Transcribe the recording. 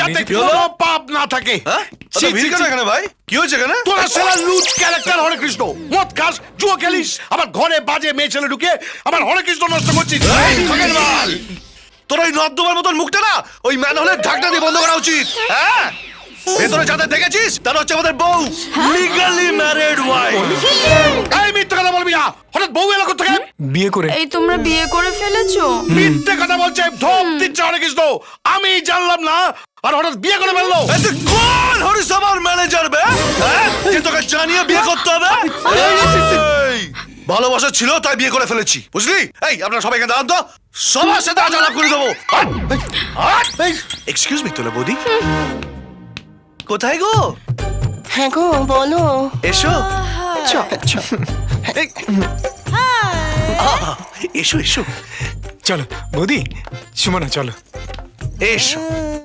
যাতে কোনো পাপ না থাকে। এখানে ভাই কি হয়েছে এখানে? তোরা সারা লুজ ক্যারেক্টার হরে কৃষ্ণ, মদ খাস, জুয়া খেলিস, আবার ঘরে বাজে মেয়ে ছেলে ঢুকে আমার হরে কৃষ্ণ নষ্ট করছিস। তোর ওই নর্দমার মতন মুখটা না ওই ম্যানহোলের ঢাকনা দিয়ে বন্ধ করা উচিত। হ্যাঁ, ভেতরে যাদের দেখেছিস তারা হচ্ছে আমাদের বউ, লিগালি ম্যারিড ওয়াইফ। এই মিথ্যে কথা বলবি না, হঠাৎ বউ এলো কোথা থেকে? বিয়ে করে। এই তোমরা বিয়ে করে ফেলেছো? মিথ্যে কথা বলছে, ধপ দিচ্ছে হরে কৃষ্ণ। আমি জানলাম না আর হঠাৎ বিয়ে করে ফেললো। এতে কোন হরিসভার ম্যানেজার বে? হ্যাঁ, যে তোকে জানিয়ে বিয়ে করতে হবে? এই, ভালোবাসা ছিল তাই বিয়ে করে ফেলেছি, বুঝলি? এই আপনারা সবাই এখানে দাঁড়ান তো, সবার সাথে আজ আলাপ করে দেবো। এক্সকিউজ মি তোলা বৌদি, কোথায় গো? হ্যাঁ গো বলো। এসো চল এই, এসো এসো চলো বৌদি, সুমনা চলো। এসো।